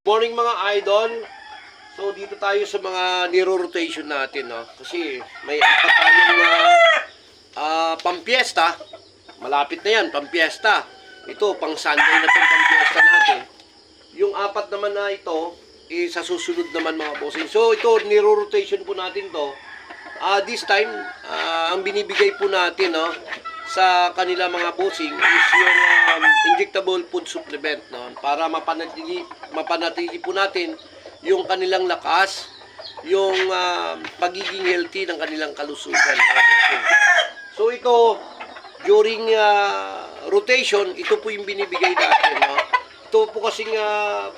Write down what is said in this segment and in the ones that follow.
Morning mga idol. So dito tayo sa mga niro-rotation natin, no? Kasi may apat tayong pampiesta. Malapit na yan, pampiesta. Ito, pang Sunday na itong pampiesta natin. Yung apat naman na ito, sa susunod naman mga bossing. So ito, niro-rotation po natin to. This time, ang binibigay po natin, no, sa kanila mga bossing is yung injectable food supplement, no, para mapanatili po natin yung kanilang lakas, yung pagiging healthy ng kanilang kalusugan. So ito, during rotation, ito po yung binibigay natin, no. Ito po kasing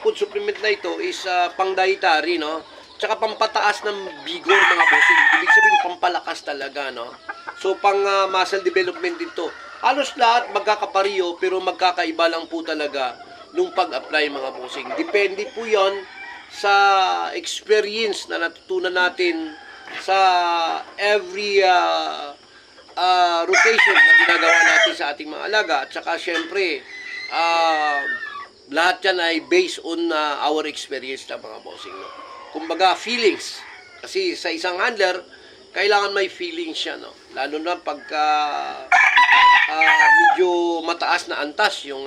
food supplement na ito is pang dietary, no, tsaka pampataas ng vigor mga bossing. Ibig sabihin pampalakas talaga, no. So pang muscle development din to. Halos lahat magkakapariyo pero magkakaiba lang po talaga nung pag-apply mga bossing. Depende po 'yon sa experience na natutunan natin sa every rotation na ginagawa natin sa ating mga alaga. At saka syempre lahat yan ay based on our experience na mga bossing, no? Kumbaga feelings. Kasi sa isang handler, kailangan may feelings siya, no? Lalo na pagka medyo mataas na antas yung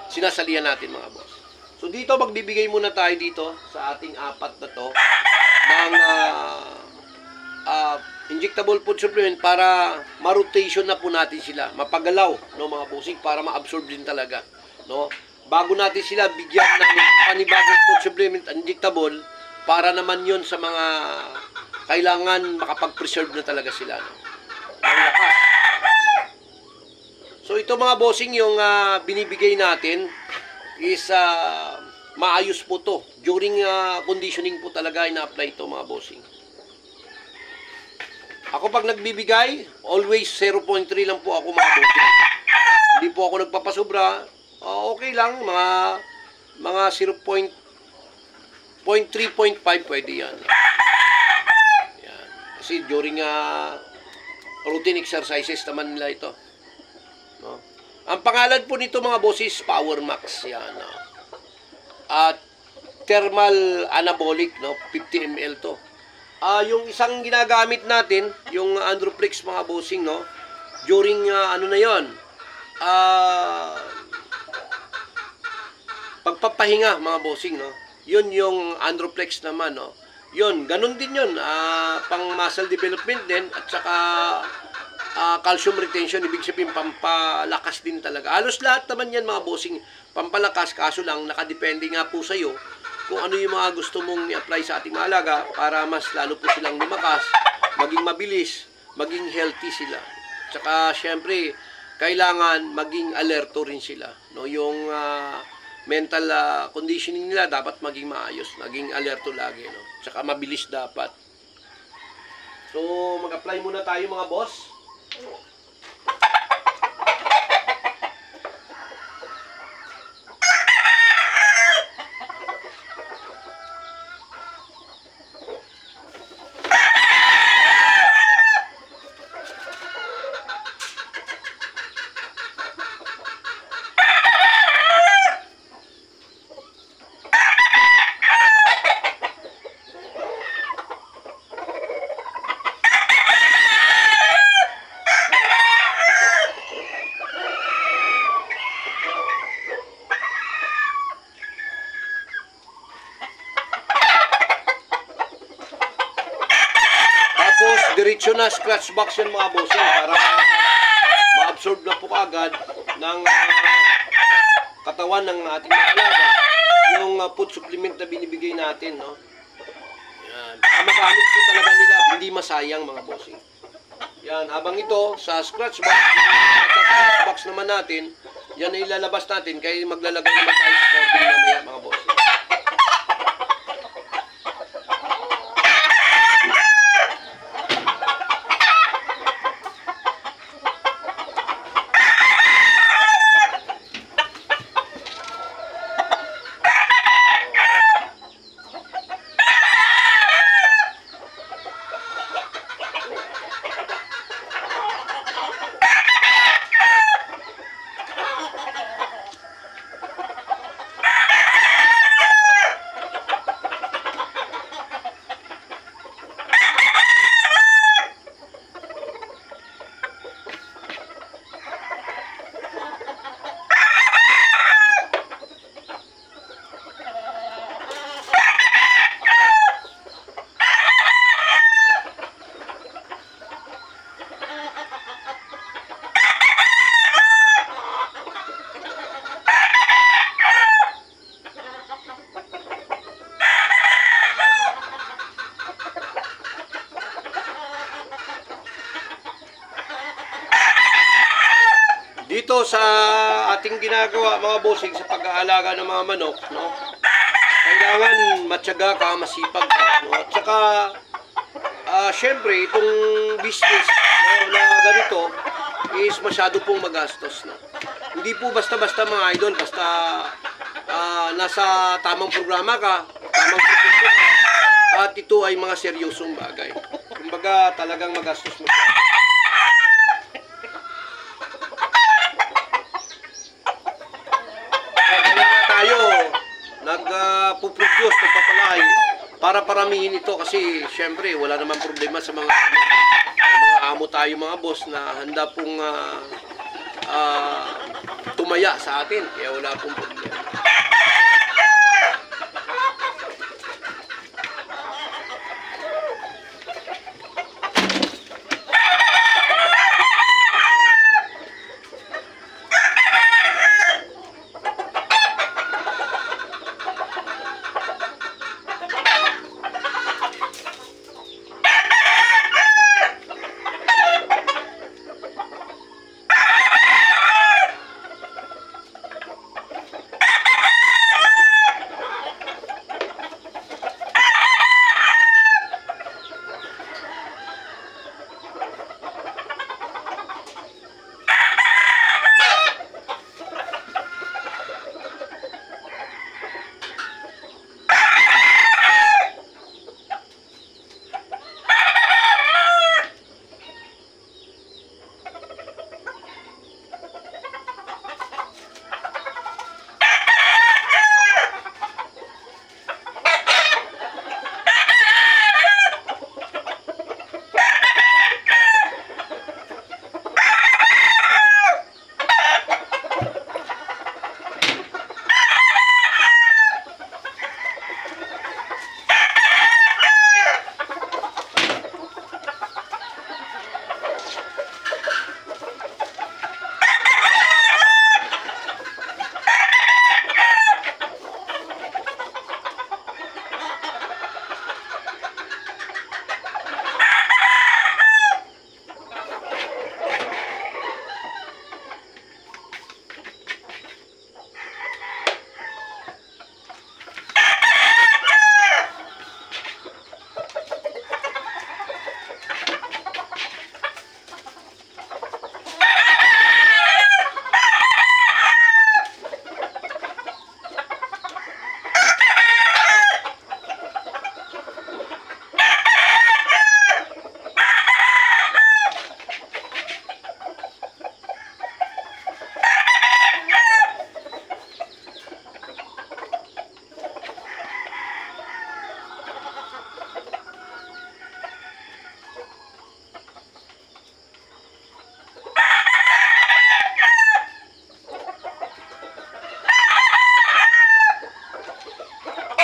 sinasalihan natin mga boss. So dito magbibigay muna tayo dito sa ating apat na to ng injectable food supplement para ma-rotation na po natin sila, mapagalaw, no mga bossing, para ma-absorb din talaga, no? Bago natin sila bigyan ng panibagong food supplement injectable, para naman yon sa mga kailangan makapag-preserve na talaga sila, no? Ang lakas. So ito mga bossing, yung binibigay natin is maayos po to. During conditioning po talaga ina-apply ito mga bossing. Ako pag nagbibigay, always 0.3 lang po ako mga bossing. Hindi po ako nagpapasobra. Okay lang, mga 0.3, 0.5 pwede yan. Yan. Kasi during routine exercises naman nila ito, no? Ang pangalan po nito mga bosses, Power Max yan, no? At thermal anabolic, no? 50 ml to. Yung isang ginagamit natin, yung Androplex mga bossing, no? During ano na yon, pagpapahinga mga bossing, no? Yun yung Androplex naman, no? Yun, ganun din yun. Pang muscle development din at saka calcium retention, ibig sabihin pampalakas din talaga. Halos lahat naman yan mga bossing pampalakas, kaso lang nakadepende nga po sa iyo kung ano yung mga gusto mong i-apply sa ating mga alaga para mas lalo po silang lumakas, maging mabilis, maging healthy sila. Tsaka syempre kailangan maging alerto rin sila, no? Yung mental conditioning nila dapat maging maayos, maging alerto lagi, no? Tsaka mabilis dapat. So mag-apply muna tayo mga boss. Diretso na scratch box yan mga bossing para ma-absorb na po agad ng katawan ng ating mga alaga yung food supplement na binibigay natin, no? Yan. Magamit po talaga nila, hindi masayang mga bossing. Yan, habang ito sa scratch box naman natin, yan ay ilalabas natin kaya maglalagay naman tayo sa cording mamaya mga bossing. sa ating ginagawa mga bossing sa pag-aalaga ng mga manok, no? Kailangan matyaga ka, masipag ka, no? At saka syempre itong business, no, na ganito is masyado pong magastos, no? Hindi po basta-basta mga idol, basta nasa tamang programa ka, tamang proseso ka, at ito ay mga seryosong bagay. Kumbaga talagang magastos mo. Nagpuproduce, nagpapalay para paramihin ito kasi syempre wala namang problema sa mga amo tayo mga boss na handa pong tumaya sa atin, kaya wala pong problema.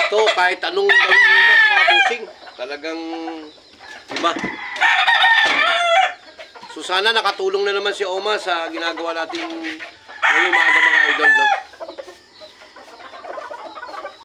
Ito, kahit anong gawin mo mga bossing, talagang iba. So sana nakatulong na naman si Oma sa ginagawa natin ngayong umaga mga idol, no?